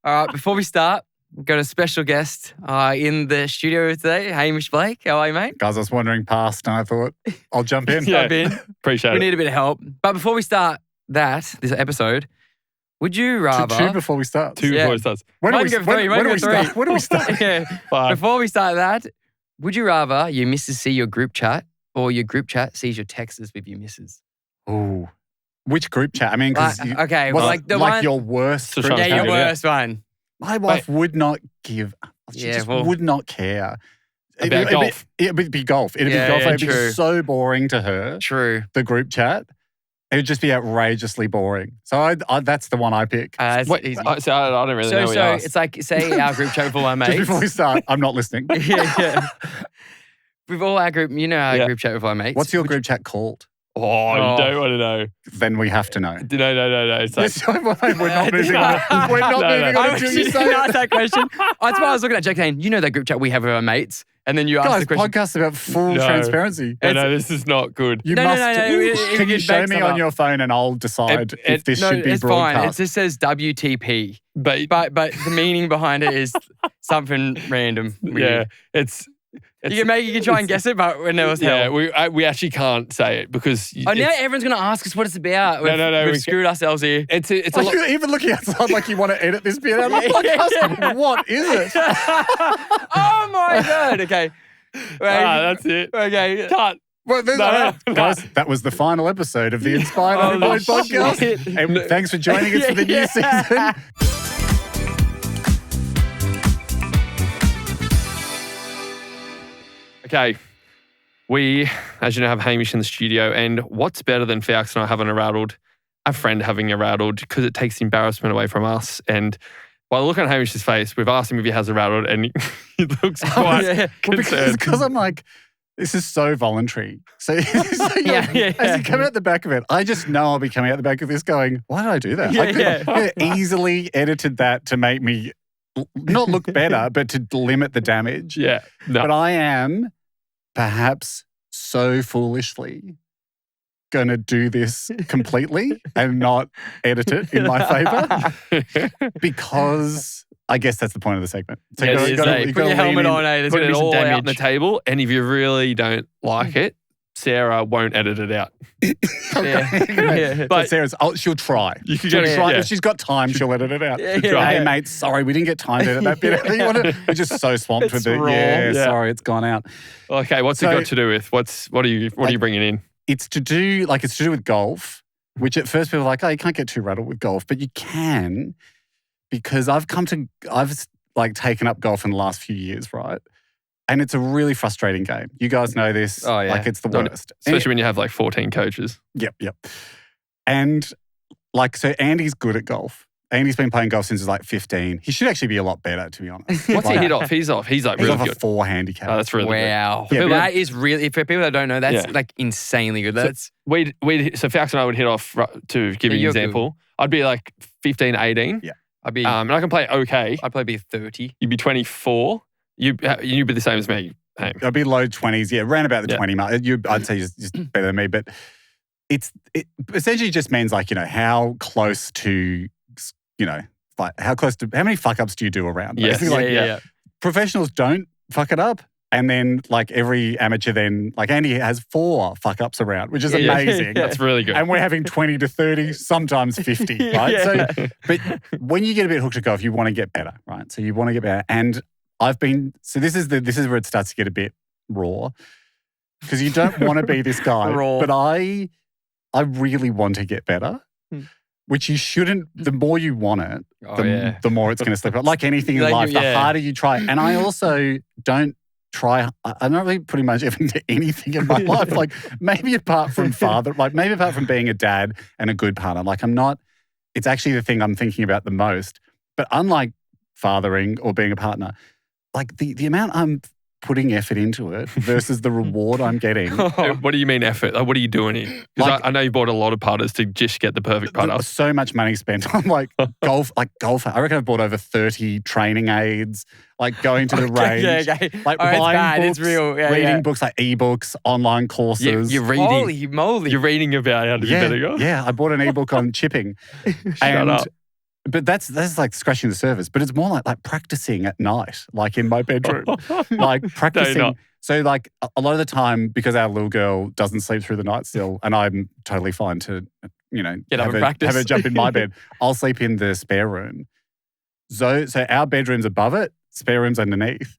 All right, before we start, we've got a special guest in the studio today, Hamish Blake. How are you, mate? Guys, I was wandering past and I thought, I'll jump in. Jump in. Appreciate We it. need a bit of help. But before we start this episode, would you rather... Two before we start. Two before it starts. When do Might we go three, when might do go we three. start? When do we start? Yeah. Five. Before we start that, would you rather your missus see your group chat or your group chat sees your texts with your missus? Ooh. Which group chat? I mean, because okay, well, like the one... your worst So group Yeah, chat. your worst one. My wife would not give. She just would not care. About golf. It would be golf. It'd be golf. It'd be so boring to her. True. The group chat. It would just be outrageously boring. So I that's the one I pick. Wait, easy. I don't really know what you asked. It's like, say our group chat with all our mates. Just before we start, I'm not listening. yeah. With all our group, our group chat with our mates. What's your group chat called? Oh, you don't want to know. Then we have to know. No. It's like, We're not moving on. We're not moving on until you say ask it. that question. That's why I was looking at Jack saying, you know that group chat we have with our mates? And then you asked Guys, the question. podcast about full No. transparency. no, this is not good. You No, must. Can you it show backs me them on up. your phone and I'll decide if this should be it's fine. It broadcast? just says WTP. But But the meaning behind it is something random. yeah, it's You can try and guess it, but when there was yeah, help. we actually can't say it because Oh, now everyone's going to ask us what it's about. No, We've we screwed ourselves here. it's Are a lot. you even looking outside like you want to edit this bit out? I'm like, podcast, what is it? Oh my God. Okay. That's it. Okay. Cut. Well, guys, that was the final episode of the Inspired Unemployed podcast. shit. And thanks for joining us for the new season. Okay. We, as you know, have Hamish in the studio, and what's better than Falcs and I having a rattled, a friend having a rattled, because it takes the embarrassment away from us. And by looking at Hamish's face, we've asked him if he has a rattled, and he looks quite concerned. Because I'm like, this is so voluntary. So, as you come out the back of it, I just know I'll be coming out the back of this going, why did I do that? I could have easily edited that to make me not look better, but to limit the damage. Yeah. No. But I am perhaps so foolishly going to do this completely and not edit it in my favor because I guess that's the point of the segment. So Put your helmet on, there's Put going to it be some all out on the damage. table, and if you really don't like it, Sarah won't edit it out. Yeah. But Sarah's, she'll try. You could She'll get it, try. yeah. If she's got time, she'll edit it out. Yeah. Hey, mate, sorry, we didn't get time to edit that bit. We're just so swamped with it. raw. Yeah, Yeah. sorry, it's gone out. Okay, what's it got to do with? What are you bringing in? It's to do with golf, which at first people are like, oh, you can't get too rattled with golf, but you can because I've taken up golf in the last few years, right? And it's a really frustrating game. You guys know this. Oh, yeah. Like it's the worst. Especially when you have like 14 coaches. Yep. And so Andy's good at golf. Andy's been playing golf since he was like 15. He should actually be a lot better, to be honest. What's he hit off? He's like He's really off good. a 4 handicap. Oh, that's really good. Wow. Yeah, that is really, for people that don't know, that's Yeah. like insanely good. That's So Falcs and I would hit off, to give you an you're example, I'd be like 15, 18. Yeah. I'd And I can play okay. probably be 30. You'd be 24. You'd be the same as me. Hey. I'd be low 20s, yeah, around about the Yeah. 20 mark. I'd say you're just better than me, but it essentially just means like, how close to, like how many fuck ups do you do around? Yes. Basically, Yeah. professionals don't fuck it up. And then like every amateur then, like Andy has 4 fuck ups around, which is amazing. That's really good. And we're having 20 to 30, sometimes 50, right? Yeah. So, but when you get a bit hooked to golf, you want to get better, right? So you want to get better. And this is where it starts to get a bit raw because you don't want to be this guy. Raw. But I really want to get better, which you shouldn't. The more you want it, the more it's going to slip up. Like anything in life, the harder you try. And I also don't try. I'm not really putting much effort into anything in my life. Like maybe apart from being a dad and a good partner. Like I'm not. It's actually the thing I'm thinking about the most. But unlike fathering or being a partner, like the amount I'm putting effort into it versus the reward I'm getting. What do you mean effort? Like, what are you doing here? Because I know you bought a lot of putters to just get the perfect putter. So much money spent on like golf. I reckon I've bought over 30 training aids, like going to the range, like buying books, reading books like ebooks, online courses. You're reading. Holy moly. You're reading about how to be better golf. Yeah, I bought an ebook on chipping. Shut up. But that's like scratching the surface. But it's more like practicing at night, like in my bedroom. Like practicing. No, So like a lot of the time, because our little girl doesn't sleep through the night still, and I'm totally fine to, Get up and practice. have her jump in my bed. I'll sleep in the spare room. So our bedroom's above it, spare room's underneath.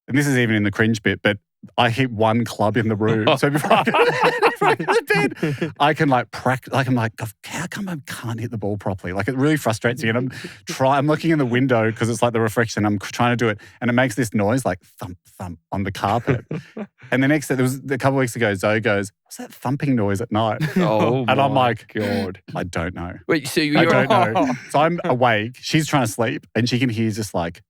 And this is even in the cringe bit, but I keep one club in the room. So before I go to bed, I can like practice. Like I'm like, how come I can't hit the ball properly? Like it really frustrates me. And I'm looking in the window because it's like the reflection. I'm trying to do it, and it makes this noise like thump thump on the carpet. And the next day, there was a couple of weeks ago, Zoe goes, "What's that thumping noise at night?" Oh, and I'm like, God, I don't know. Wait, so I don't know. So I'm awake. She's trying to sleep, and she can hear just like.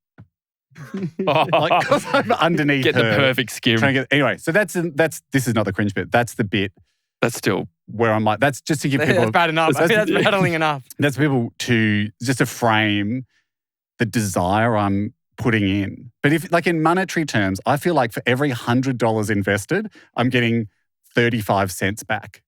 Like, because I'm underneath get her. the perfect skim. Anyway, so this is not the cringe bit. That's the bit. That's still where I'm like, that's just to give people. That's bad enough. I think that's battling enough. That's people to just to frame the desire I'm putting in. But if like in monetary terms, I feel like for every $100 invested, I'm getting 35 cents back.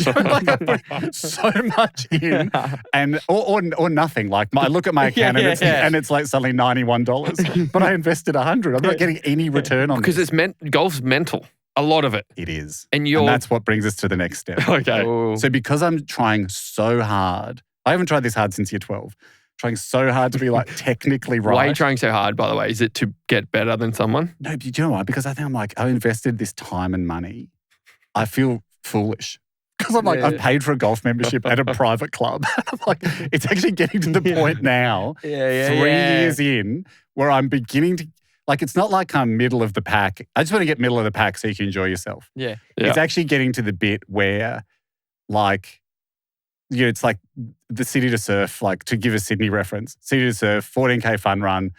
Like I put so much in and or nothing. Like I look at my account and it's like suddenly $91, but I invested 100. I'm not getting any return on because this. Golf's mental. A lot of it. It is. And that's what brings us to the next step. Okay. Ooh. So because I'm trying so hard, I haven't tried this hard since year 12. Trying so hard to be like technically right. Why are you trying so hard, by the way? Is it to get better than someone? No, but you know why? Because I think I'm like, I invested this time and money. I feel foolish. Because I'm like, I've paid for a golf membership at a private club. I'm like, it's actually getting to the point now, 3 years in, where I'm beginning to, like, it's not like I'm middle of the pack. I just want to get middle of the pack so you can enjoy yourself. Yeah. It's actually getting to the bit where, like, it's like the City to Surf, like, to give a Sydney reference, City to Surf, 14K fun run,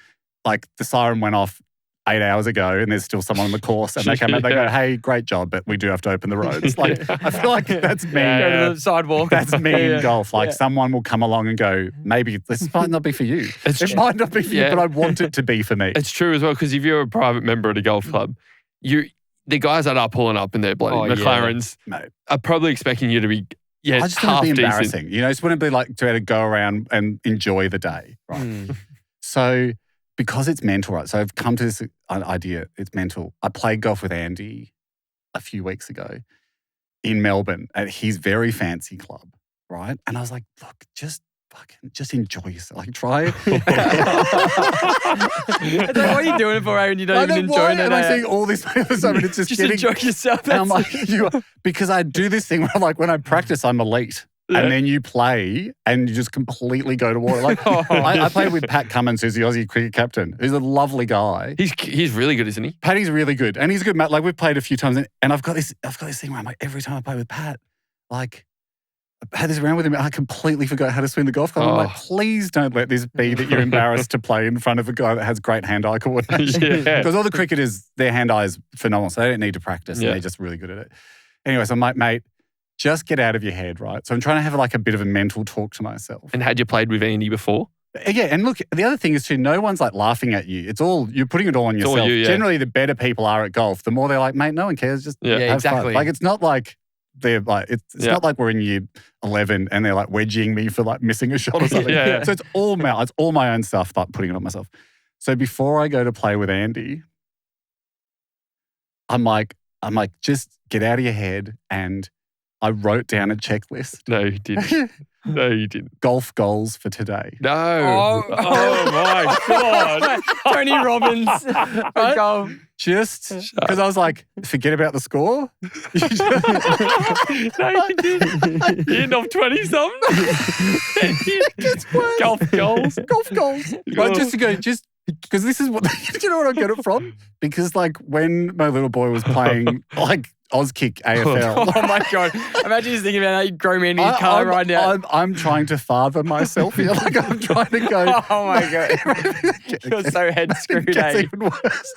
like, the siren went off 8 hours ago and there's still someone on the course and they come out, they go, hey, great job, but we do have to open the roads. Like, I feel like that's me. Go to the sidewalk. That's me in golf. Like someone will come along and go, maybe this might not be for you. It might not be for you, but I want it to be for me. It's true as well, because if you're a private member at a golf club, the guys that are pulling up in their bloody McLarens are probably expecting you to be I just want it to be embarrassing. You know, just wouldn't it be like to be able to go around and enjoy the day, right? So because it's mental, right? So I've come to this idea, it's mental. I played golf with Andy a few weeks ago in Melbourne at his very fancy club, right? And I was like, look, just enjoy yourself. Like, try it. It's like, what are you doing it for, Aaron? You don't even enjoy it. Am I seeing all this episode and it's just getting... enjoy yourself. And I'm like, because I do this thing where I'm like, when I practice, I'm elite. Yeah. And then you play and you just completely go to war. Like I played with Pat Cummins, who's the Aussie cricket captain, who's a lovely guy. He's really good, isn't he? Paddy's really good. And he's a good mate. Like we've played a few times and I've got this thing where I'm like, every time I play with Pat, like I had this round with him and I completely forgot how to swing the golf club. I'm like, please don't let this be that you're embarrassed to play in front of a guy that has great hand-eye coordination. Because all the cricketers, their hand-eye is phenomenal. So they don't need to practice. And they're just really good at it. Anyway, so I'm like, mate, just get out of your head, right? So I'm trying to have like a bit of a mental talk to myself. And had you played with Andy before? Yeah, and look, the other thing is too, no one's like laughing at you. It's all, you're putting it all on yourself. Generally, the better people are at golf, the more they're like, mate, no one cares, just have exactly. fun. Like, it's not like they're like, it's not like we're in year 11 and they're like wedging me for like missing a shot or something. So it's all my own stuff, like putting it on myself. So before I go to play with Andy, I'm like, just get out of your head, and I wrote down a checklist. No, you didn't. No, you didn't. Golf goals for today. No. Oh my God. Tony Robbins. Golf. Just because I was like, forget about the score. No, you didn't. End of 20-something. Golf goals. Golf goals. Right, just to go, because this is what, do you know what I get it from? Because like when my little boy was playing like Auskick AFL. Oh my God. Imagine just thinking about how you grow me in his car right now. I'm trying to father myself here. Like I'm trying to go. Oh my God. You're so head screwed. It gets even worse.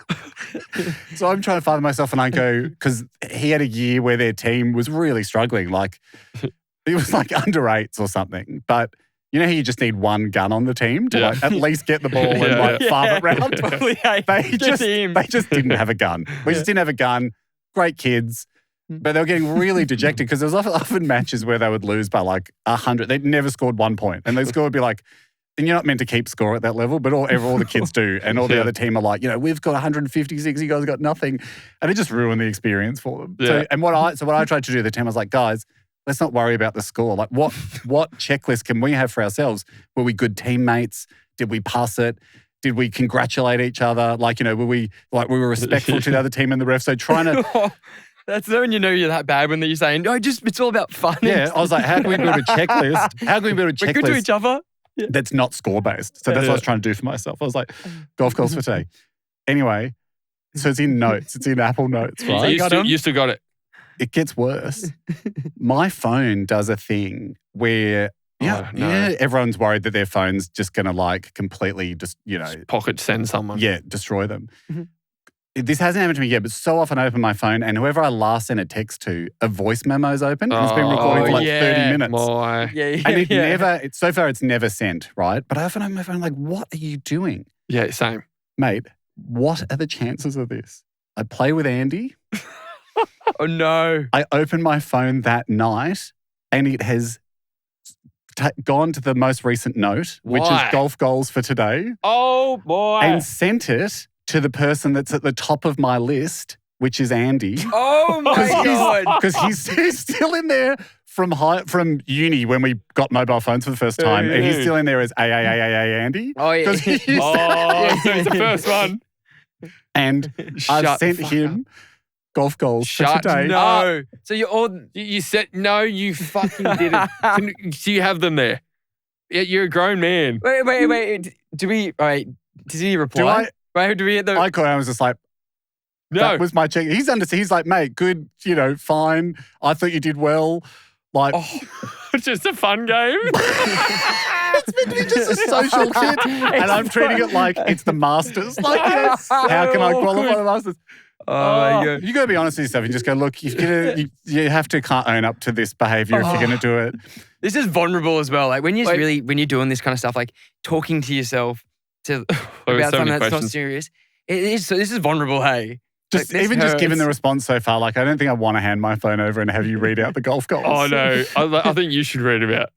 So I'm trying to father myself and I go, because he had a year where their team was really struggling. Like it was like under 8s or something. But you know how you just need one gun on the team to like at least get the ball and like farm it round? They just didn't have a gun. We just didn't have a gun. Great kids. But they were getting really dejected because there was often matches where they would lose by like 100. They'd never scored 1 point. And the score would be like and you're not meant to keep score at that level, but all the kids do. And all the other team are like, we've got 156, you guys got nothing. And it just ruined the experience for them. Yeah. So what I tried to do, the team, I was like, guys, let's not worry about the score. Like what checklist can we have for ourselves? Were we good teammates? Did we pass it? Did we congratulate each other? Like, were we respectful to the other team and the ref? So trying to... That's when you know you're that bad when you're saying, no, it's all about fun. Yeah, I was like, how can we build a checklist? We're good to each other. That's not score-based. So that's what I was trying to do for myself. I was like, golf goals for today. Anyway, so it's in notes. It's in Apple Notes, right? So you still got it. It gets worse. My phone does a thing where everyone's worried that their phone's just going to completely just pocket send someone. Yeah, destroy them. Mm-hmm. This hasn't happened to me yet, but so often I open my phone and whoever I last sent a text to, a voice memo's open. It's been recording for 30 minutes. And so far it's never sent, right? But I often open my phone like, what are you doing? Yeah, same. Mate, what are the chances of this? I play with Andy. Oh no. I opened my phone that night and it has gone to the most recent note, which is golf goals for today. Oh boy. And sent it to the person that's at the top of my list, which is Andy. Oh my God. Because he's still in there from uni when we got mobile phones for the first time. And he's still in there as Andy. Oh, yeah. So it's the first one. And I've sent him golf goals for today. No. So you said, no, you fucking didn't. Do you have them there? You're a grown man. Wait. Did he reply? I called him, I was just like, that was my check. He's like, mate, good, fine. I thought you did well. Like, just a fun game. It's meant to be just a social kit. And I'm treating it like it's the Masters. Like, how can I qualify the Masters? Oh my God. You got to be honest with yourself and just go, look, you have to own up to this behavior if you're going to do it. This is vulnerable as well. Like when you're doing this kind of stuff, like talking to yourself about something that's not serious. It is. So this is vulnerable, hey? Just given the response so far, like I don't think I want to hand my phone over and have you read out the golf goals. Oh no, I think you should read them out.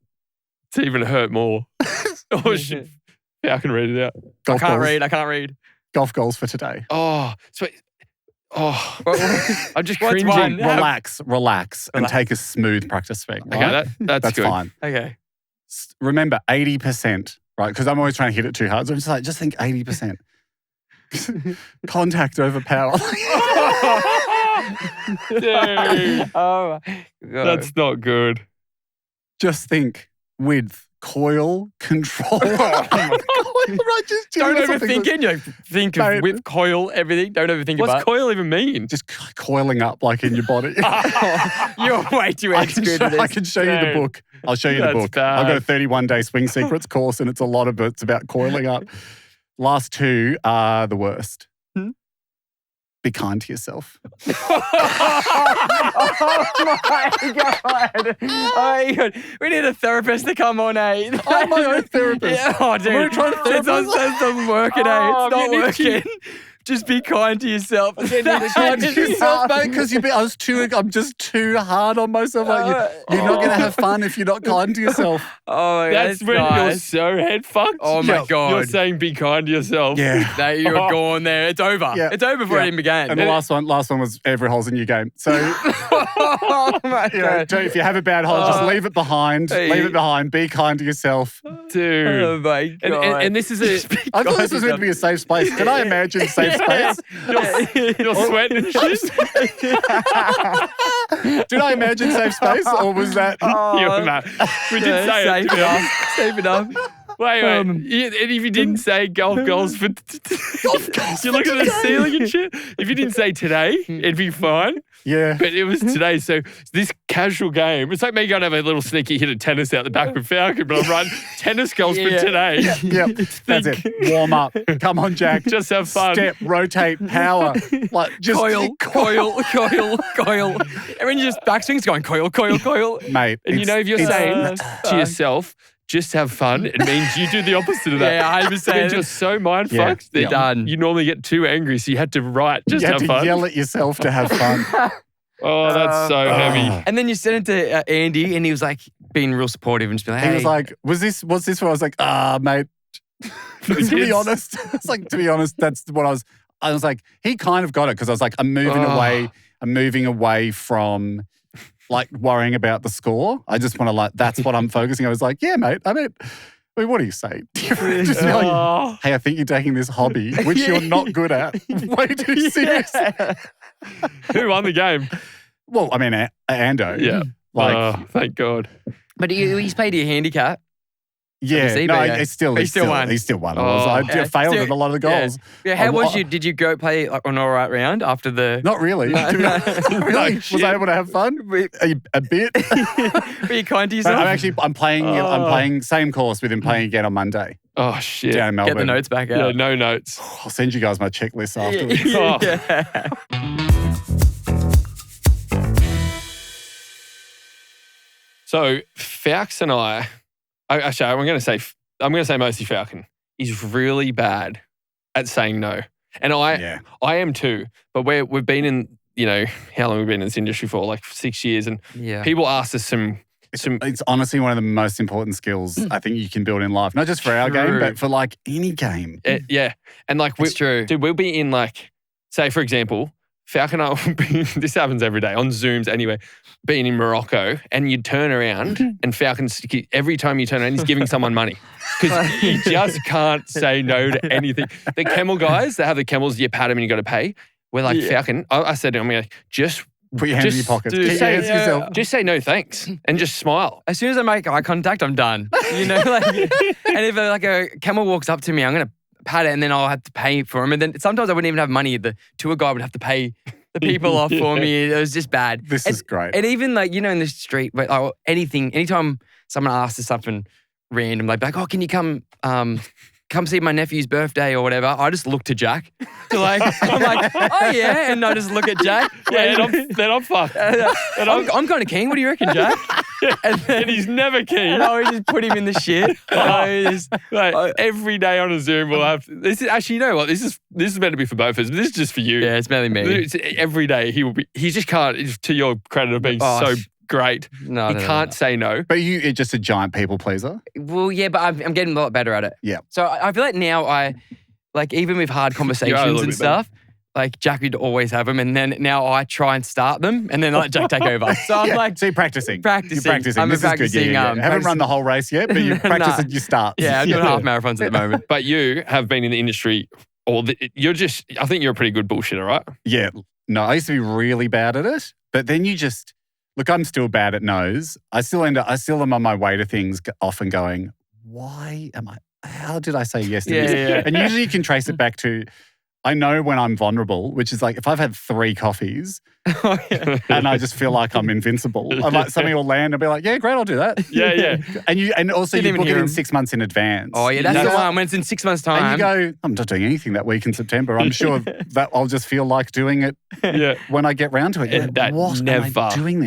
It's even hurt more. I can read it out. I can't read. Golf goals for today. I'm just cringing. Relax, and take a smooth practice swing. Right? Okay, that's good. Fine. Okay. Remember, 80%, right? Because I'm always trying to hit it too hard. So I'm just like, just think 80%. Contact over power. Dude. Oh my God. That's not good. Just think width, coil, control. Right, don't overthink it. Think of width, coil, everything. Don't overthink about it. What's coil even mean? Just coiling up like in your body. You're way too extra to this. I can show you the book. I'll show you the book. Bad. I've got a 31-day swing secrets course and it's a lot of it. It's about coiling up. Last two are the worst. Be kind to yourself. Oh my God. We need a therapist to come on, eh? I'm my own therapist. Yeah. Oh, dude. We're trying to It doesn't working, eh? It's not working. Just be kind to yourself. Be kind to yourself, mate, because I'm just too hard on myself. Like you're not going to have fun if you're not kind to yourself. Oh my God. That's when you're so head fucked. Oh my God. You're saying be kind to yourself. Yeah. You're going there. It's over. Yeah. It's over before it even began. And the last one was every hole's a new game. So oh my God. If you have a bad hole, just leave it behind. Leave it behind. Be kind to yourself. Dude. Oh my God. And this is I thought this was meant to be a safe space. Can I imagine safe space? You're sweating and shit. Did I imagine safe space or was that? We did say safe enough. Safe enough. Wait. And if you didn't say golf goals for you look at the ceiling and shit. If you didn't say today, it'd be fine. Yeah. But it was today. So this casual game, it's like me going to have a little sneaky hit of tennis out the back with Falcon, but I'm writing tennis goals for today. Yep. That's it. Warm up. Come on, Jack. Just have fun. Step, rotate, power. Like just coil. And when you just backswings going coil. Mate. And if you're saying to yourself, just have fun, it means you do the opposite of that. Yeah, 100%. Means you're so mind fucked that done. You normally get too angry, so you had to write just have fun. You had to yell at yourself to have fun. Oh, that's so heavy. And then you sent it to Andy, and he was like, been real supportive and just been like, hey. He was like, was this where I was like, mate, to be honest, it's like, to be honest, that's what I was like, he kind of got it because I was like, I'm moving away from like worrying about the score. I just want to like, that's what I'm focusing. I was like, yeah, mate, I mean, what do you say? Just be like, hey, I think you're taking this hobby, which you're not good at, way too serious. Who won the game? Well, I mean, Ando. Yeah. Like, thank God. But he's paid your handicap. Yeah, he still won. He still won. I failed at a lot of the goals. Yeah, how was you? Did you go play like an all right round after the? Not really. Not really. Was I able to have fun? A bit. Were you kind to yourself? I'm playing same course with him playing again on Monday. Oh shit! Down in Melbourne. Get the notes back out. Yeah, no notes. I'll send you guys my checklist afterwards. Yeah. So Falcs and actually, I'm going to say mostly Falcon. He's really bad at saying no, and I am too. But we've been in, how long we've been in this industry for, like 6 years, and people ask us some. It's honestly one of the most important skills I think you can build in life, not just for our game, but for like any game. And like we'll be in like, say for example, Falcon and I will be, this happens every day on Zooms anyway, being in Morocco, and you turn around and Falcon's, every time you turn around, he's giving someone money because he just can't say no to anything. The camel guys that have the camels, you pat them and you got to pay. We're like, Falcon, I said to him, like, just put your hands in your pockets. Just say no thanks and just smile. As soon as I make eye contact, I'm done. And if like a camel walks up to me, I'm going to pat it and then I'll have to pay for him. And then sometimes I wouldn't even have money. The tour guide would have to pay the people off for me. It was just bad. This is great. And even like, in the street, but anytime someone asks us something random, like, oh, can you come see my nephew's birthday or whatever, I just look to Jack. I'm like, oh yeah, and I just look at Jack. Yeah, then I'm fucked. I'm kind of keen. What do you reckon, Jack? And he's never keen. We just put him in the shit. Every day on a Zoom we'll have. This is actually, you know what? This is meant to be for both of us, but this is just for you. Yeah, it's mainly me. Every day he just can't. To your credit of being so great. No, he can't say no. But you're just a giant people pleaser. Well, yeah, but I'm getting a lot better at it. Yeah. So I feel like now even with hard conversations and stuff, like Jack would always have them, and then now I try and start them, and then I let Jack take over. So I'm like, so you're practicing. Practicing. I'm this is good. Yeah. Haven't run the whole race yet, but you practice and you start. Yeah, I'm doing half marathons at the moment. But you have been in the industry, I think you're a pretty good bullshitter, right? Yeah. No, I used to be really bad at it, but then you just. Look, I'm still bad at no's. I still am on my way to things often going, how did I say yes to this? Yeah. And usually you can trace it back to, I know when I'm vulnerable, which is like if I've had 3 coffees and I just feel like I'm invincible, I'm like, something will land and be like, yeah, great, I'll do that. Yeah. And also you book it in 6 months in advance. Oh, yeah, that's the one. When it's in 6 months' time. And you go, I'm not doing anything that week in September. I'm sure that I'll just feel like doing it when I get round to it. And that never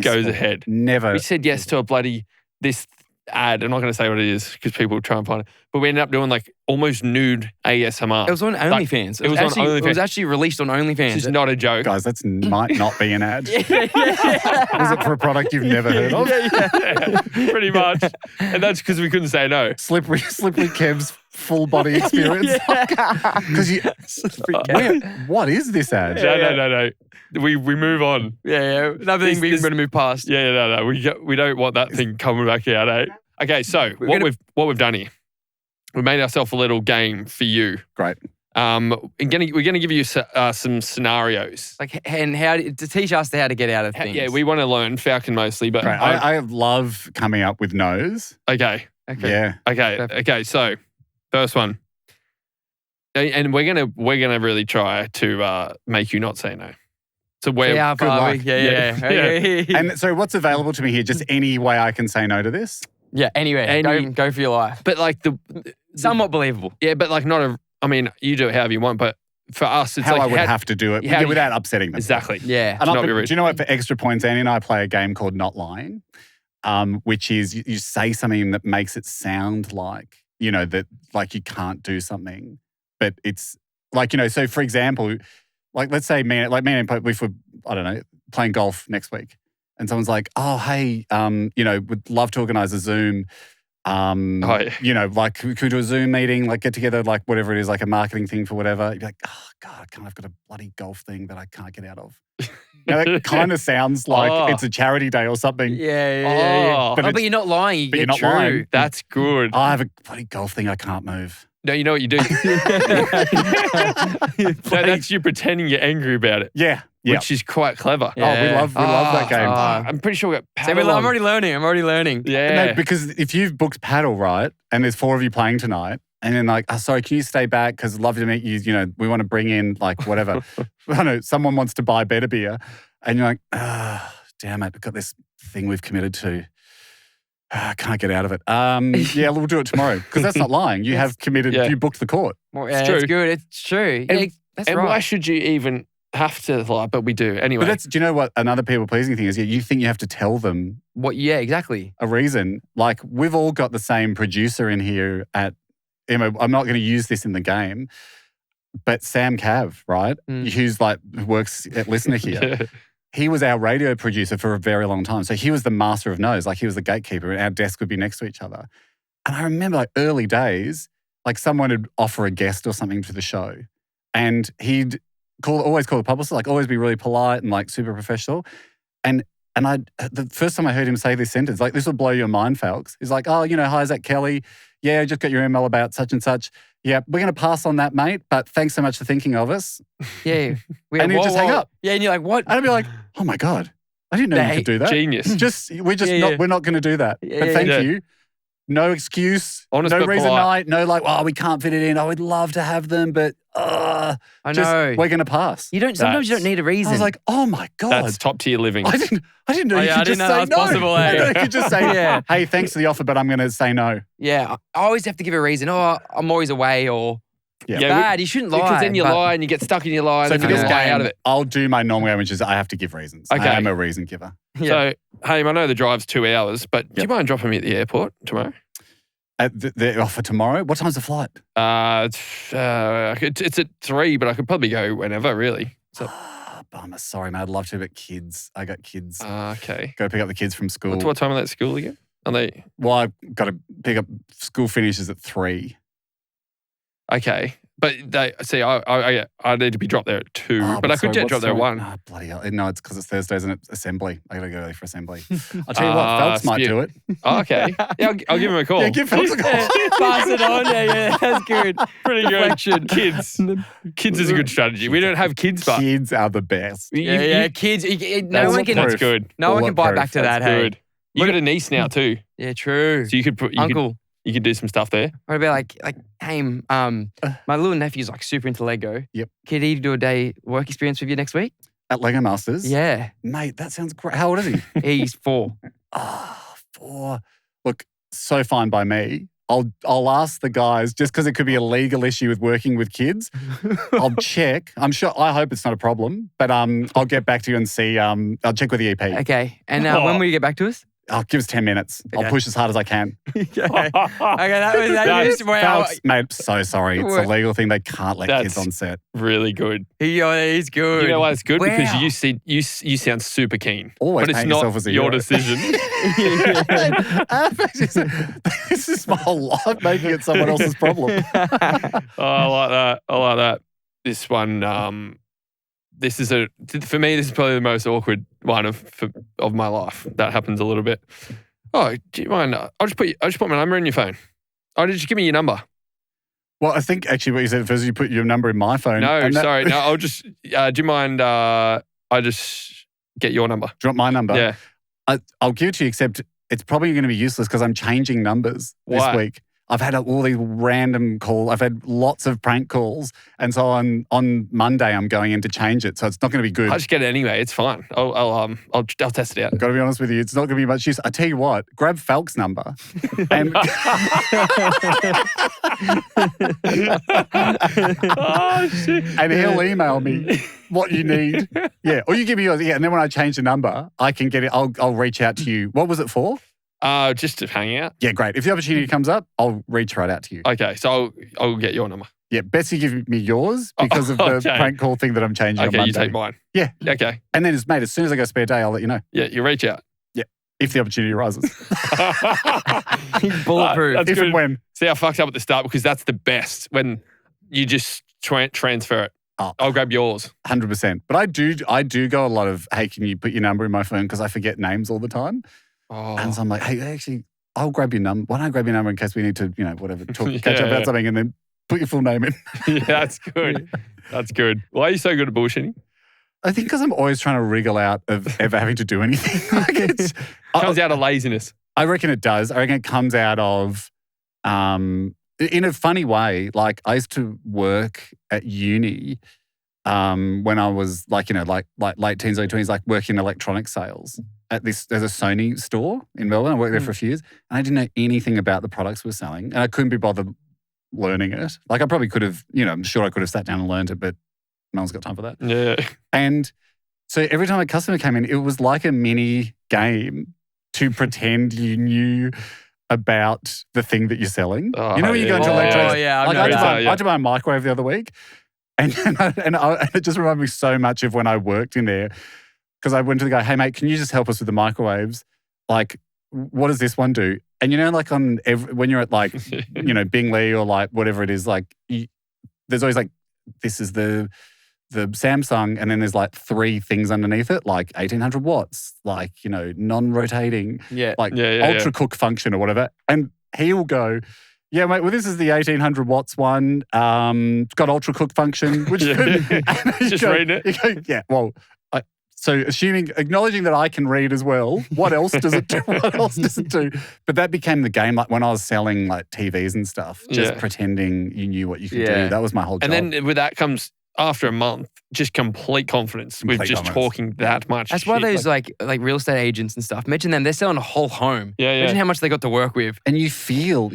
goes ahead. Never. We said yes to this ad. I'm not going to say what it is because people will try and find it. But we ended up doing like almost nude ASMR. It was on OnlyFans. It was actually released on OnlyFans. It's not a joke. Guys, that might not be an ad. Is it for a product you've never heard of? Yeah. Pretty much. And that's because we couldn't say no. Slippery Kev's full body experience. Because what is this ad? No. We move on. Yeah. Another thing we're going to move past. Yeah, no. We don't want that thing coming back out, eh? Okay, so what we've done here, we made ourselves a little game for you. Great. We're gonna give you some scenarios, and how to teach us how to get out of things. Yeah, we want to learn Falcon mostly, but I love coming up with no's. Okay. Yeah. Okay. So first one, and we're gonna really try to make you not say no. So good luck. Yeah. And so what's available to me here? Just any way I can say no to this? Yeah, anywhere. Go for your life. But like somewhat believable. Yeah, but like you do it however you want, but for us, it's how like I would have to do it without upsetting them. Exactly. Yeah. Do you know what? For extra points, Annie and I play a game called Not Lying, which is you say something that makes it sound like, that like you can't do something, but it's like, so for example, like let's say me and I don't know, playing golf next week. and someone's like, oh, hey, would love to organize a Zoom. Like could we do a Zoom meeting, like get together, like whatever it is, like a marketing thing for whatever. You'd be like, oh God, I've got a bloody golf thing that I can't get out of. It kind of sounds like it's a charity day or something. Yeah. But you're not lying. You're not lying. That's good. I have a bloody golf thing I can't move. No, you know what you do? That's you pretending you're angry about it. Yeah. Which is quite clever. Yeah. We love that game. I'm pretty sure we got paddle. I'm already learning. Yeah. No, because if you've booked paddle, right, and there's 4 of you playing tonight, and then like, oh, sorry, can you stay back? Because I'd love to meet you. We want to bring in like whatever. I don't know, someone wants to buy better beer. And you're like, damn it, we've got this thing we've committed to. I can't get out of it. Yeah, we'll do it tomorrow. Because that's not lying. You have committed, you booked the court. Well, yeah, it's good. It's true. That's right. Why should you even have to lie? But we do anyway. But do you know what another people-pleasing thing is? You think you have to tell them. Yeah, exactly. A reason. Like, we've all got the same producer in here at, I'm not going to use this in the game, but Sam Cav, right? Who's works at Listener here. He was our radio producer for a very long time. So he was the master of no's. Like, he was the gatekeeper, and our desk would be next to each other. And I remember like early days, like someone would offer a guest or something to the show, and he'd always call the publicist, like always be really polite and like super professional. And the first time I heard him say this sentence, like, this will blow your mind, Falcs. He's like, oh, hi, is that Kelly? Yeah, I just got your email about such and such. Yeah, we're going to pass on that, mate, but thanks so much for thinking of us. Yeah. And he'd just hang up. Yeah, and you're like, what? And I'd be like, oh my God, I didn't know you could do that. Genius. We're not going to do that. But thank you. No excuse, honest, no reason night, no like, we can't fit it in. I would love to have them, but I know. We're going to pass. Sometimes you don't need a reason. I was like, oh my God. That's top tier living. I didn't know you could just say no. Possible, You could just say, hey, thanks for the offer, but I'm going to say no. Yeah, I always have to give a reason. Oh, I'm always away, or bad. You shouldn't lie. Because then you lie and you get stuck in your lie. So for this game, out of it. I'll do my normal way, which is I have to give reasons. Okay. I am a reason giver. Yeah. So, hey, I know the drive's 2 hours, but do you mind dropping me at the airport tomorrow? At the offer tomorrow? What time's the flight? It's at 3, but I could probably go whenever, really. So. Bummer. Sorry, man. I'd love to, but kids. I got kids. Okay. Got to pick up the kids from school. What time are they at school again? Are they? Well, I've got to pick up, school finishes at 3. Okay. But I need to be dropped there at 2. But I could get dropped there at 1. Oh, bloody hell. No, it's because it's Thursdays and it's assembly. I got to go early for assembly. I'll tell you what, Falcs might do it. Oh, okay. Yeah, I'll give him a call. Yeah, give Falcs a call. Pass it on. Yeah, that's good. Pretty good. Kids is a good strategy. We don't have kids, but kids are the best. Kids. That's good. No one can bite back to that. Hey, you got a niece now too. Yeah, true. So you could uncle. You could do some stuff there. I'd be like, hey, my little nephew's like super into Lego. Yep. Could he do a day work experience with you next week? At Lego Masters? Yeah. Mate, that sounds great. How old is he? He's 4. 4. Look, so fine by me. I'll ask the guys, just because it could be a legal issue with working with kids. I'll check. I hope it's not a problem, but I'll get back to you and see. I'll check with the EP. Okay. And when will you get back to us? Give us 10 minutes. Okay. I'll puch as hard as I can. Okay, Falcs, mate, so sorry. It's a legal thing. They can't let kids on set. Really good. He's good. You know why it's good? Wow. Because you sound super keen. Always, but it's not your decision. This is my whole life, making it someone else's problem. I like that. This one, for me, this is probably the most awkward one of my life. That happens a little bit. Oh, do you mind? I'll just put my number in your phone. Oh, did you give me your number? Well, I think actually what you said first is you put your number in my phone. No, sorry. No, I'll just, do you mind, I just get your number? Do you want my number? Yeah. I'll give it to you, except it's probably going to be useless because I'm changing numbers this week. I've had all these random calls. I've had lots of prank calls. And so on Monday, I'm going in to change it. So it's not going to be good. I'll just get it anyway. It's fine. I'll test it out. Got to be honest with you. It's not going to be much use. I tell you what, grab Falcs' number. And oh, shit. And he'll email me what you need. Yeah. Or you give me yours. Yeah. And then when I change the number, I can get it. I'll reach out to you. What was it for? Just to hang out. Yeah, great. If the opportunity comes up, I'll reach right out to you. Okay, so I'll get your number. Yeah, Betsy give me yours because of the prank call thing that I'm changing on Monday. Okay, you take mine. Yeah. Okay. And then mate, as soon as I got a spare day, I'll let you know. Yeah, you reach out. Yeah, if the opportunity arises. Bulletproof. If and when. See, I fucked up at the start because that's the best when you just transfer it. Oh, I'll grab yours. 100%. But I do go a lot of, hey, can you put your number in my phone because I forget names all the time. Oh. And so I'm like, hey, actually, I'll grab your number. Why don't I grab your number in case we need to, catch up about something and then put your full name in. Yeah, that's good. That's good. Why are you so good at bullshitting? I think because I'm always trying to wriggle out of ever having to do anything. It comes out of laziness. I reckon it does. I reckon it comes out of, in a funny way, like I used to work at uni when I was like late teens, early 20s, like working in electronic sales at there's a Sony store in Melbourne. I worked there for a few years and I didn't know anything about the products we were selling and I couldn't be bothered learning it. Like I probably could have, I'm sure I could have sat down and learned it, but no one's got time for that. Yeah. And so every time a customer came in, it was like a mini game to pretend you knew about the thing that you're selling. Oh, you know when you go into electronics? Oh, yeah. I had to buy a microwave the other week. And it just reminded me so much of when I worked in there. Because I went to the guy, hey, mate, can you just help us with the microwaves? Like, what does this one do? And like on when you're at like, Bingley or like whatever it is, like there's always like, this is the Samsung and then there's like 3 things underneath it, like 1800 watts, like, non-rotating, ultra cook function or whatever. And he will go, yeah, mate, well, this is the 1800 watts one. It's got ultra cook function. Which just reading it. You go, yeah, well, so acknowledging that I can read as well, what else does it do? What else does it do? But that became the game, like when I was selling like TVs and stuff, just pretending you knew what you could do. That was my whole job. And then with that comes, after a month, just complete confidence with just talking that much. That's why those like real estate agents and stuff, mention them, they're selling a whole home. Yeah. Imagine how much they got to work with. And you feel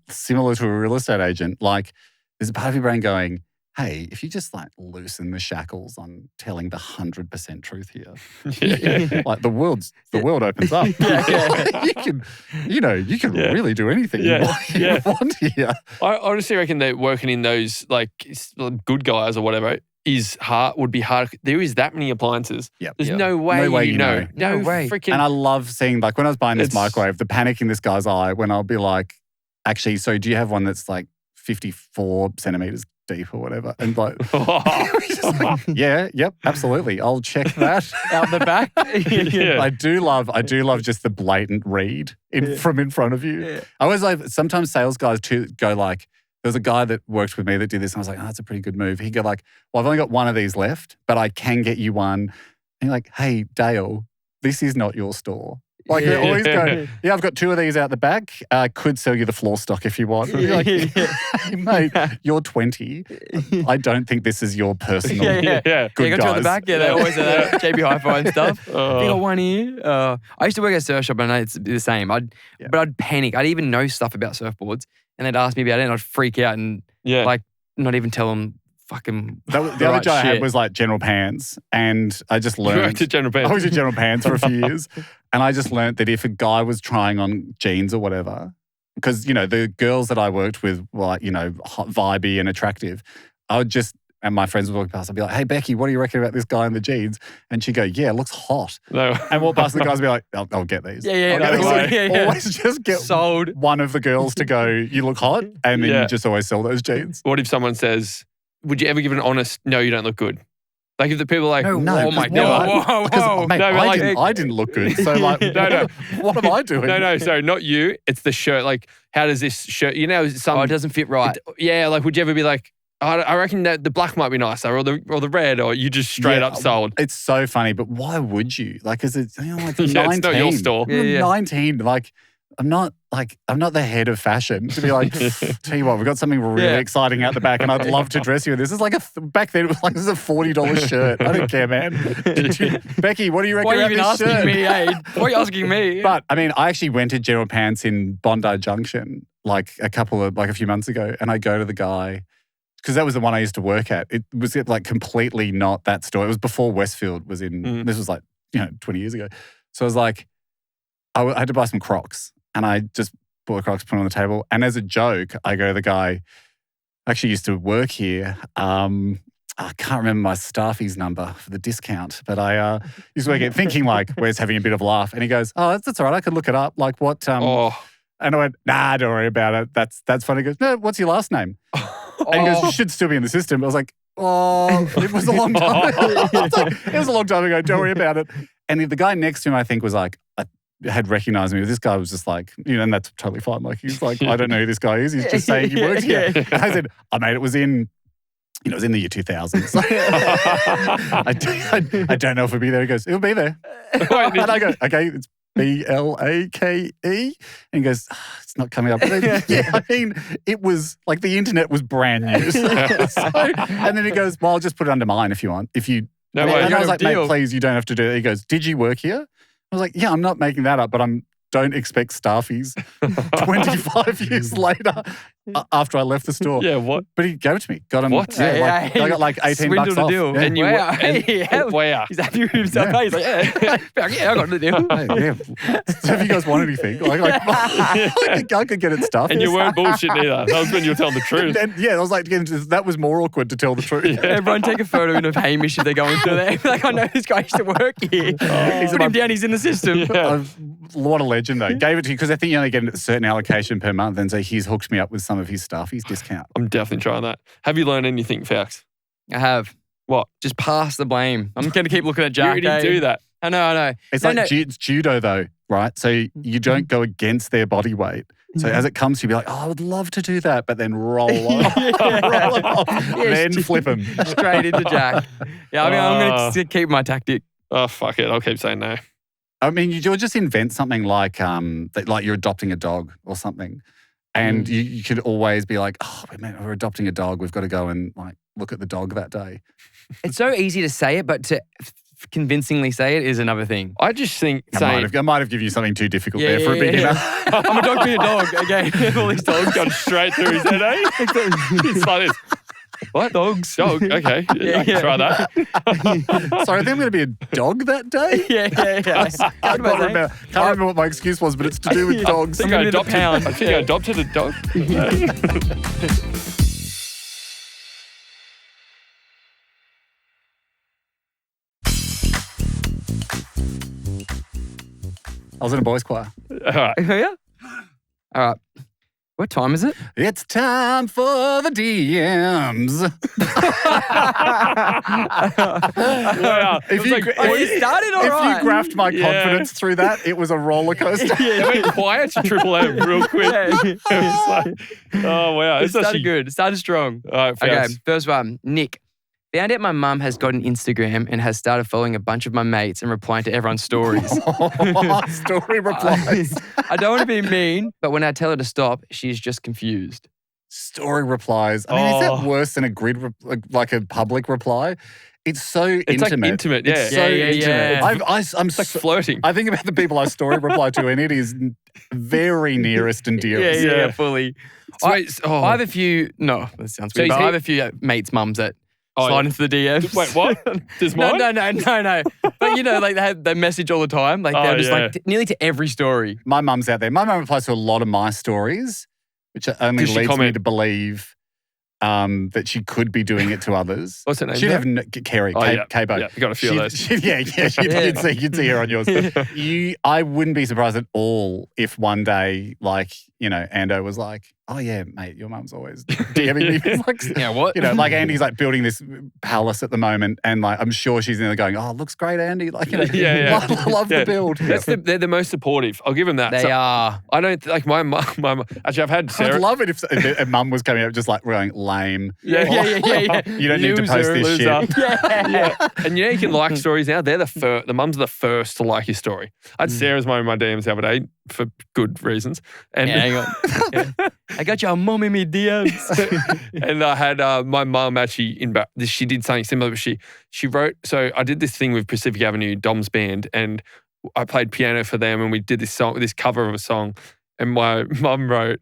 similar to a real estate agent. Like there's a part of your brain going, hey, if you just like loosen the shackles on telling the 100% truth here, like the world opens up. You can really do anything you want here. I honestly reckon that working in those like good guys or whatever would be hard. There is that many appliances. There's no way you know. No way. Freaking. And I love seeing like when I was buying this microwave, the panic in this guy's eye when I'll be like, actually, so do you have one that's like 54 centimeters deep or whatever? And like, yep, absolutely. I'll check that out the back. I do love just the blatant read from in front of you. Yeah. I always like sometimes sales guys too go like, there's a guy that worked with me that did this and I was like, oh, that's a pretty good move. He'd go like, well, I've only got one of these left, but I can get you one. And you're like, hey, Dale, this is not your store. Like they always go, yeah, I've got 2 of these out the back. I could sell you the floor stock if you want. You're like, hey, mate, you're 20. I don't think this is your personal good you got guys. 2 at the back? Yeah, they always say that. JB Hi-Fi and stuff. You got one here. I used to work at a surf shop and I know it's the same. But I'd panic. I'd even know stuff about surfboards and they'd ask me about it and I'd freak out and like not even tell them fucking the other job I had was like General Pants and I just learned. You worked at General Pants? I was at General Pants for a few years and I just learned that if a guy was trying on jeans or whatever, because, the girls that I worked with were like, hot, vibey and attractive, I would just, and my friends would walk past, I'd be like, hey, Becky, what do you reckon about this guy in the jeans? And she'd go, yeah, it looks hot. No. And walk past the guys and be like, I'll get these. Always just get sold one of the girls to go, you look hot, and then you just always sell those jeans. What if someone says, would you ever give an honest, no, you don't look good? Like if the people are like, no, oh my God. Because, mate, I didn't look good. So like, what am I doing? No, sorry, not you. It's the shirt. Like, how does this shirt, it doesn't fit right. Like, would you ever be like, I reckon that the black might be nicer or the red, or you just straight up sold? It's so funny, but why would you? Like, is it, like 19? It's not your store. I'm 19, like, I'm not the head of fashion to be like, tell you what, we've got something really exciting out the back and I'd love to dress you in this. This is like back then it was like, this is a $40 shirt. I don't care, man. Becky, what do you reckon about this shirt? Why are you asking me? But I mean, I actually went to General Pants in Bondi Junction like a few months ago and I go to the guy, because that was the one I used to work at. It was like completely not that store. It was before Westfield was in, this was like, 20 years ago. So I was like, I had to buy some Crocs. And I just bought Crocs, put them on the table. And as a joke, I go to the guy, I actually used to work here. I can't remember my staffie's number for the discount, but I used to work here thinking like, Wes having a bit of a laugh. And he goes, oh, that's all right. I could look it up. Like what? And I went, nah, don't worry about it. That's funny. He goes, no, what's your last name? And he goes, you should still be in the system. I was like, oh, it was a long time. It was a long time ago. Don't worry about it. And the guy next to him, I think, was like, had recognized me. This guy was just like, and that's totally fine. Like, he's like, I don't know who this guy is. He's just saying he works here. And I said, oh, mate, it was in the year 2000. So I don't know if it'll be there. He goes, it'll be there. And I go, okay, it's Blake. And he goes, it's not coming up. Yeah, I mean, it was like the internet was brand new. And then he goes, well, I'll just put it under mine if you want. And I was like, mate, please, you don't have to do it. He goes, did you work here? I was like, yeah, I'm not making that up, but don't expect staffies 25 years later after I left the store. Yeah, what? But he gave it to me. Got him. What? I got like $18 off. The deal. Yeah. And wow. He's happy with himself. Yeah. He's like, yeah, I got the deal. Yeah. So if you guys want anything, I could get it stuffed. And you weren't bullshit either. That was when you were telling the truth. I was like, that was more awkward to tell the truth. Yeah. Everyone take a photo of Hamish if they're going through there. Like, I know this guy used to work here. Put him down, he's in the system. Yeah. What a legend, though. Gave it to you because I think you only get a certain allocation per month. And so he's hooked me up with some of his stuff. He's discount. I'm definitely trying that. Have you learned anything, Falcs? I have. What? Just pass the blame. I'm going to keep looking at Jack. You already do that. I know. It's it's judo, though, right? So you don't go against their body weight. So as it comes, you'll be like, oh, I would love to do that, but then roll off. Roll it off. Then flip him. Straight into Jack. Yeah, I mean, I'm going to keep my tactic. Oh, fuck it. I'll keep saying no. I mean, you'll just invent something like you're adopting a dog or something. And you could always be like, oh, man, we're adopting a dog. We've got to go and like look at the dog that day. It's so easy to say it, but to convincingly say it is another thing. I just think I might have given you something too difficult there for a beginner. Yeah. I'm a dog being a dog again. All these dogs gone straight through his head, eh? It's like this. What? Dogs? Dog, okay. I can try that. Sorry, I think I'm going to be a dog that day? Yeah. I can't remember what my excuse was, but it's to do with dogs. I think I adopted a dog. I was in a boys' choir. All right. Yeah? All right. What time is it? It's time for the DMs. Wow. If you graphed my confidence through that, it was a roller coaster. It went quiet to Triple M real quick. It was like, oh, wow. It started good. It started strong. All right, okay, first one. Nick. Found out my mum has got an Instagram and has started following a bunch of my mates and replying to everyone's stories. Story replies. I don't want to be mean, but when I tell her to stop, she's just confused. Story replies. I mean, is that worse than a grid, like a public reply? It's so intimate. It's like intimate, yeah. It's so intimate. I'm like flirting. I think about the people I story reply to, and it is very nearest and dearest. Yeah, fully. I have a few, that sounds weird, but I have a few mates' mums that slide into the DMs. Wait, what? There's more? No. But you know, like they message all the time. Like they're just like nearly to every story. My mum's out there. My mum replies to a lot of my stories, which only leads me to believe that she could be doing it to others. What's her name? She'd have Kerry, K-Bo. Yeah, you got a few of those. You'd see her on yours. I wouldn't be surprised at all if one day, like, Ando was like, oh yeah, mate, your mum's always DMing me. Like, what? Like Andy's like building this palace at the moment, and like I'm sure she's in there going, oh, looks great, Andy. Like, love the build. They're the most supportive. I'll give them that. They are. I don't like my mum. Actually, I've had Sarah. I'd love it if a mum was coming up just like going lame. Yeah. You don't need to post this loser. shit. Yeah. And you can like stories now. They're the mums are the first to like your story. I had Sarah's mum in my DMs the other day for good reasons. And hang on. I got your mum in me DMs. And I had my mum actually she did something similar, but she wrote, so I did this thing with Pacific Avenue, Dom's band, and I played piano for them, and we did this cover of a song, and my mum wrote,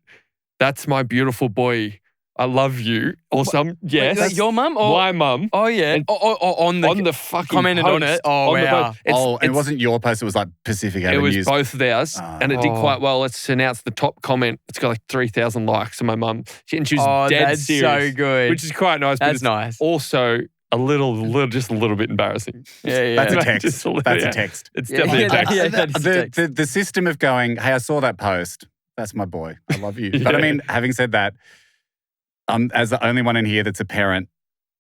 "That's my beautiful boy. I love you, or some, yes. Like your mum? Or my mum. Oh, yeah. And on the fucking commented post, on it. Oh, on the wow. post. It wasn't your post. It was like Pacific It Avenue's. was both of ours, and it did quite well. Let's announce the top comment. It's got like 3,000 likes. And my mum, and she was dead that's serious, so good. which is quite nice. But That's it's nice. Also, just a little bit embarrassing. Yeah. That's a text. Just a That's a text. It's definitely a text. That's a text. The system of going, hey, I saw that post. That's my boy. I love you. But I mean, having said that, as the only one in here that's a parent,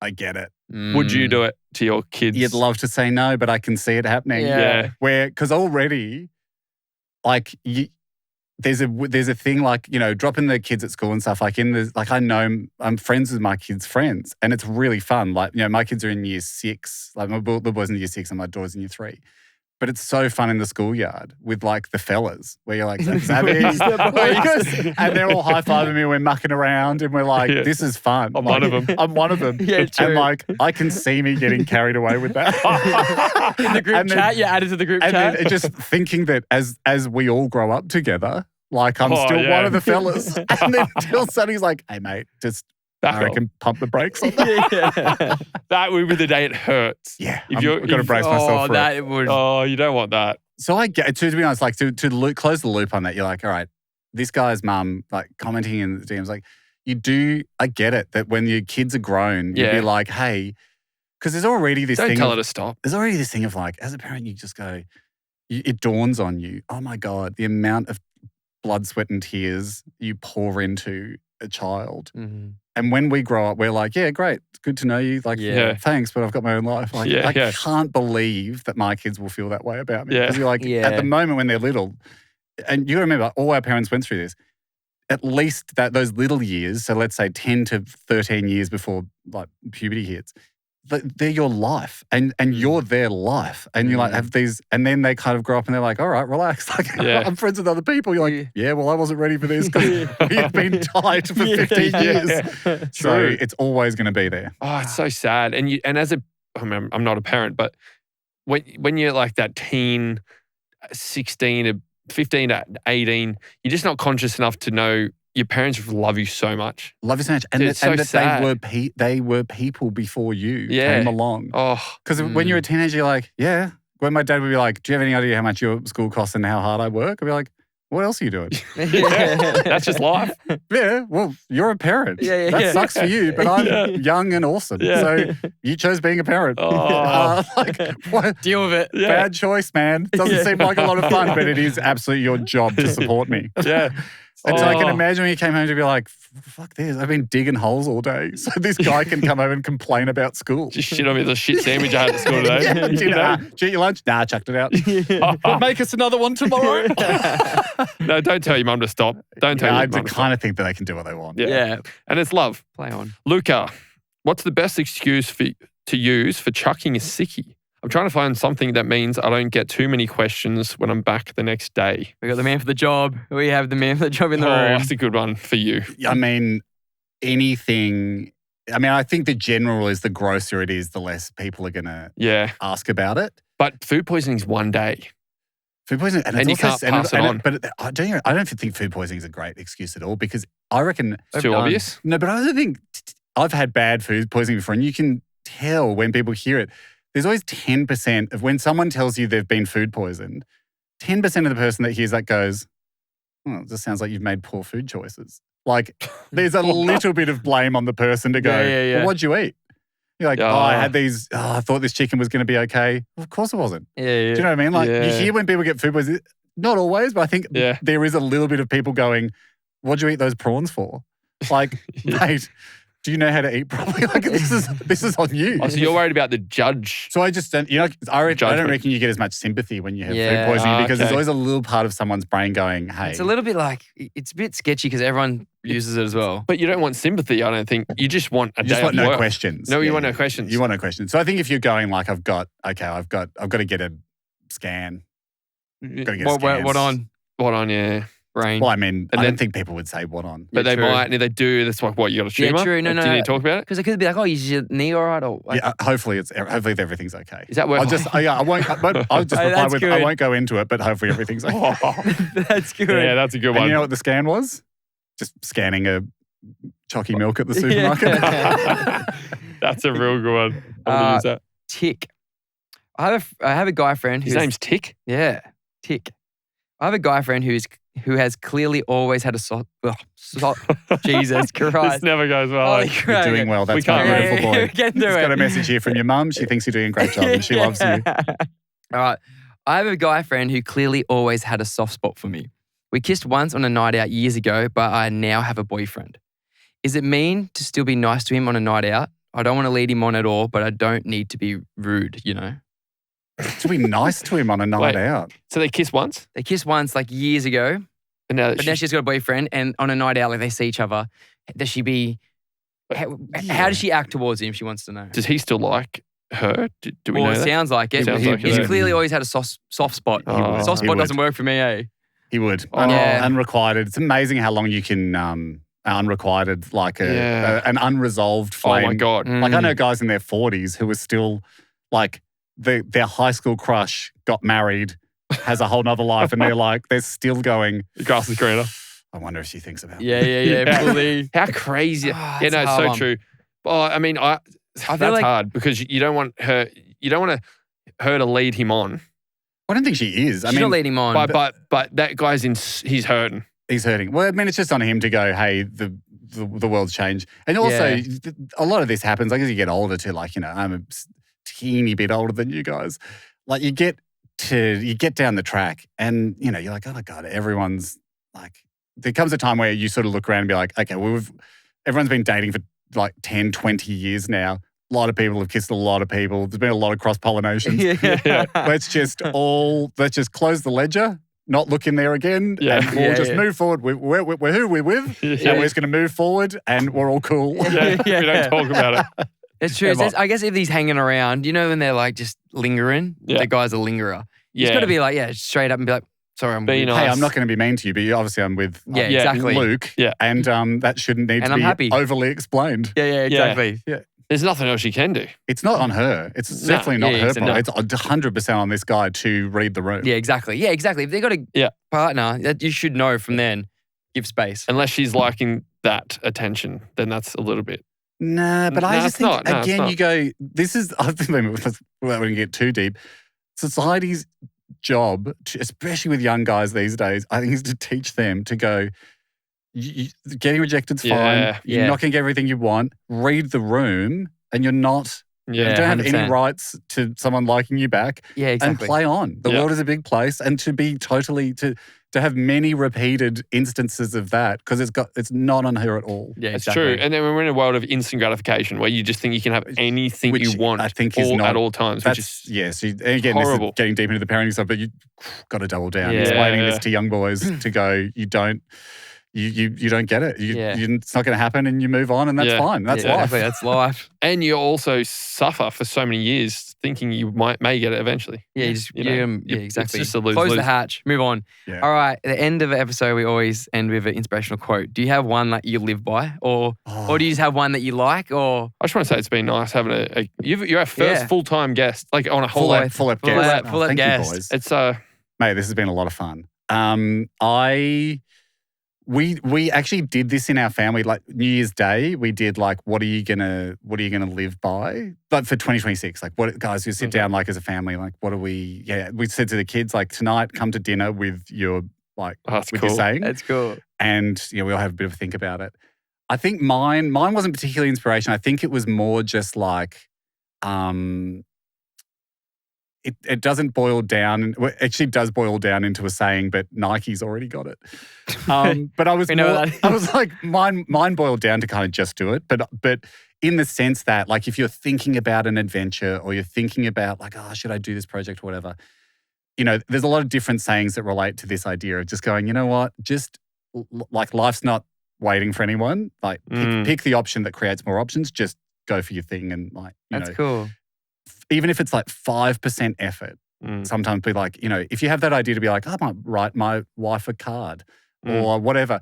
I get it. Would you do it to your kids? You'd love to say no, but I can see it happening. Yeah. Because already, like, there's a thing like, dropping the kids at school and stuff. Like I know I'm friends with my kids' friends, and it's really fun. Like, my kids are in year 6. Like the boys in year 6 and my daughter's in year 3. But it's so fun in the schoolyard with like the fellas where you're like, Zabby, and they're all high-fiving me and we're mucking around and we're like, this is fun. I'm one of them. I'm one of them. Yeah, true. And like, I can see me getting carried away with that. In the group chat, you added to the group chat. And then just thinking that as we all grow up together, like I'm still one of the fellas. And then until suddenly he's like, hey mate, just I reckon pump the brakes on that. That would be the day it hurts. Yeah. I've got to brace myself for it. Oh, you don't want that. So I get, to be honest, like to close the loop on that, you're like, all right, this guy's mum, like commenting in the DMs, like, I get it that when your kids are grown, you'd be like, hey, because there's already this thing. Don't tell her to stop. There's already this thing of like, as a parent, you just go, it dawns on you, oh my God, the amount of blood, sweat and tears you pour into a child. Mm-hmm. And when we grow up, we're like, yeah, great. It's good to know you. Like, thanks, but I've got my own life. Like, I can't believe that my kids will feel that way about me. Because you're like, at the moment when they're little, and you remember, all our parents went through this, at least those little years, so let's say 10 to 13 years before like puberty hits, they're your life and you're their life. And you like have these, and then they kind of grow up and they're like, all right, relax. Like, I'm friends with other people. You're like, well, I wasn't ready for this because we've been tied for 15 years. So it's always going to be there. Oh, it's so sad. And as I'm not a parent, but when you're like that teen, 16 to 15 to 18, you're just not conscious enough to know your parents love you so much. Love you so much. And, Dude, that they were people before you came along. Because when you're a teenager, you're like, when my dad would be like, do you have any idea how much your school costs and how hard I work? I'd be like, what else are you doing? That's just life. Yeah, well, you're a parent. That sucks for you, but I'm young and awesome. So you chose being a parent. What? Deal with it. Bad choice, man. Doesn't seem like a lot of fun, but it is absolutely your job to support me. And so I can imagine when you came home to be like, fuck this, I've been digging holes all day. So this guy can come home and complain about school. Just shit on me with a shit sandwich I had at school today. Did you eat your lunch? Nah, I chucked it out. But make us another one tomorrow. No, don't tell your mum to stop. Don't tell your mum to stop. I kind of think that they can do what they want. Yeah. And it's love. Play on. Luca, what's the best excuse to use for chucking a sickie? I'm trying to find something that means I don't get too many questions when I'm back the next day. We got the man for the job. We have the man for the job in the room. That's a good one for you. I mean, anything. I mean, I think the general rule is the grosser it is, the less people are going to ask about it. But food poisoning is one day. Food poisoning. And you can't pass it on. But I don't think food poisoning is a great excuse at all because I reckon. It's too obvious? No, but I also think I've had bad food poisoning before and you can tell when people hear it. There's always 10% of when someone tells you they've been food poisoned, 10% of the person that hears that goes, it just sounds like you've made poor food choices. Like there's a little bit of blame on the person to go, well, what'd you eat? You're like, I had these, I thought this chicken was going to be okay. Well, of course it wasn't. Do you know what I mean? Like you hear when people get food poisoning, not always, but I think there is a little bit of people going, what'd you eat those prawns for? Like, mate. Do you know how to eat properly? Like this is on you. Oh, so you're worried about the judge. So I just don't, I don't reckon you get as much sympathy when you have food poisoning because there's always a little part of someone's brain going, hey. It's a little bit like, it's a bit sketchy because everyone uses it as well. But you don't want sympathy, I don't think. You just want a day of work. No questions. No, you want no questions. You want no questions. So I think if you're going like, I've got to get a scan. Got to get a scan. What on? What on, yeah. Brain. Well, I mean, I don't think people would say what on. But they might, and if they do, that's like, what, you got a tumour? Yeah, true. No. Do you need to talk about it? Because it could be like, is your knee all right? Or like, hopefully everything's okay. Is that worth I won't reply with, I won't go into it, but hopefully everything's okay. That's good. Yeah, that's a good one. And you know what the scan was? Just scanning a chalky milk at the supermarket. That's a real good one. I'm going to use that. Tick. I have a guy friend His name's Tick? Yeah, Tick. I have a guy friend who has clearly always had a Jesus Christ. This never goes well. You're doing well. That's my beautiful boy. He's got a message here from your mum. She thinks you're doing a great job and she loves you. All right. I have a guy friend who clearly always had a soft spot for me. We kissed once on a night out years ago, but I now have a boyfriend. Is it mean to still be nice to him on a night out? I don't want to lead him on at all, but I don't need to be rude, you know? To be nice to him on a night out. So they kissed once? They kissed once like years ago. But now she's got a boyfriend, and on a night out, like they see each other. Does she be? How does she act towards him? She wants to know. Does he still like her? Do we know it that? sounds like it. He's clearly always had a soft spot. Soft spot doesn't work for me, eh? He would. Unrequited. It's amazing how long you can unrequited, like an unresolved flame. Oh my God. Like I know guys in their 40s who are still like their high school crush got married, has a whole nother life, and they're still going, the grass is greener. I wonder if she thinks about me. Yeah. Fully. How crazy. It's so true. Oh, I mean, that's hard because you don't want her to lead him on. I don't think she is. She's not leading him on. But that guy's he's hurting. He's hurting. Well, I mean, it's just on him to go, hey, the world's changed. And also, a lot of this happens, like as you get older too, like, you know, I'm a teeny bit older than you guys. Like you get down the track and, you know, you're like, oh my God, everyone's like, there comes a time where you sort of look around and be like, okay, well, everyone's been dating for like 10, 20 years now. A lot of people have kissed a lot of people. There's been a lot of cross-pollination. Let's just close the ledger, not look in there again, and we'll just move forward. We're who we're with, and we're just going to move forward, and we're all cool. We don't talk about it. It's true. I guess if he's hanging around, you know, when they're like just lingering, the guy's a lingerer. He's got to be like, straight up and be like, sorry, I'm nice. Hey, I'm not going to be mean to you, but obviously I'm with exactly. Luke, and that shouldn't need to be overly explained. Yeah, exactly. Yeah. There's nothing else you can do. It's not on her. It's definitely not her problem. It's 100% on this guy to read the room. Yeah, exactly. If they've got a partner, that you should know from then, give space. Unless she's liking that attention, then that's a little bit. Nah, but I just think, again, you go, this is, I think we won't get too deep. Society's job, especially with young guys these days, I think is to teach them to go, getting rejected's fine. You're not going to get everything you want. Read the room, and you're not. You don't have 100%. Any rights to someone liking you back. Yeah, exactly. And play on. The world is a big place, and to be totally to have many repeated instances of that because it's not on her at all. Yeah, it's true. And then we're in a world of instant gratification where you just think you can have anything you want at all times. Which is so again, horrible. This is getting deep into the parenting stuff, but you've got to double down. Explaining this to young boys to go, you don't get it. It's not going to happen, and you move on, and that's fine. That's life. Exactly, that's life. And you also suffer for so many years thinking you may get it eventually. Yeah, exactly. It's just a lose. Close the hatch. Move on. Yeah. All right. At the end of the episode, we always end with an inspirational quote. Do you have one that you live by, or do you just have one that you like? Or I just want to say it's been nice having you're our first full-time guest, like on a whole full-up guest. Full-up guest. You, boys. It's mate, this has been a lot of fun. We actually did this in our family, like New Year's Day. We did like, what are you gonna live by? Like for 2026, like what guys, you sit down like as a family, like what are we? Yeah, we said to the kids like tonight, come to dinner with your your saying. That's cool. And we all have a bit of a think about it. I think mine wasn't particularly inspiration. I think it was more just like, It doesn't boil down. Well, it actually does boil down into a saying, but Nike's already got it. But I was like, mine boiled down to kind of just do it. But in the sense that, like, if you're thinking about an adventure or you're thinking about like, should I do this project or whatever, there's a lot of different sayings that relate to this idea of just going, you know what, just like life's not waiting for anyone. Like pick the option that creates more options. Just go for your thing and like, that's cool. Even if it's like 5% effort, sometimes be like, if you have that idea to be like, I might write my wife a card or whatever,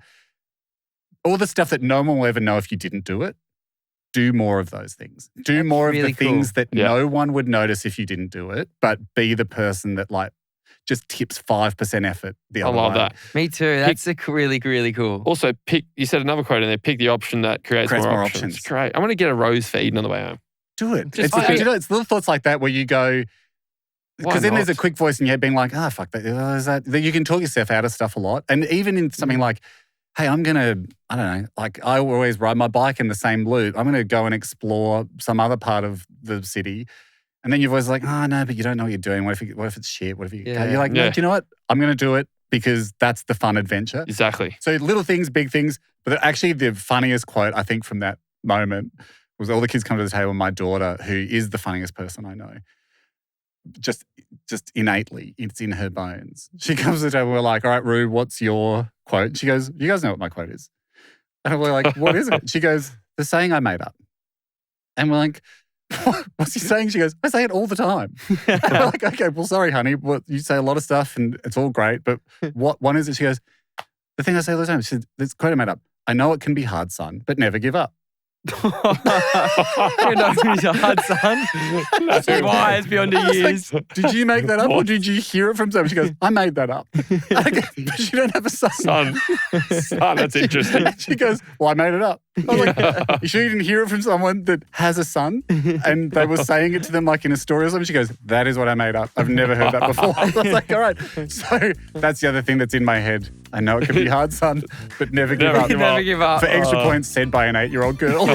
all the stuff that no one will ever know if you didn't do it, do more of those things. Do more of the things that no one would notice if you didn't do it, but be the person that like, just tips 5% effort the other way. I love that. Me too. That's really, really cool. Also, you said another quote in there, pick the option that creates more options. Great. I'm going to get a rose for Eden on the way home. Do it. It's little thoughts like that where you go, because then there's a quick voice in your head being like, fuck that. You can talk yourself out of stuff a lot. And even in something like, hey, I'm going to, I don't know, like I always ride my bike in the same loop. I'm going to go and explore some other part of the city. And then your voice is like, no, but you don't know what you're doing. What if it's shit? What if you, you're like, no, do you know what? I'm going to do it because that's the fun adventure. Exactly. So little things, big things. But actually the funniest quote I think from that moment was all the kids come to the table. My daughter, who is the funniest person I know, just innately, it's in her bones. She comes to the table, we're like, all right, Rue, what's your quote? And she goes, you guys know what my quote is. And we're like, what is it? She goes, the saying I made up. And we're like, what's he saying? She goes, I say it all the time. And we're like, okay, well, sorry, honey. You say a lot of stuff and it's all great, but what one is it? She goes, the thing I say all the time. She said, this quote I made up. I know it can be hard, son, but never give up. You know he's a hard son. That's wise beyond the years. Like, did you make that up or did you hear it from someone? She goes, I made that up. But you don't have a son. Son, that's interesting. She goes, well, I made it up. I was like, you sure you didn't hear it from someone that has a son and they were saying it to them like in a story or something? She goes, that is what I made up. I've never heard that before. I was like, all right. So that's the other thing that's in my head. I know it can be hard, son, but never give up. Never give up. For extra points said by an 8-year-old girl.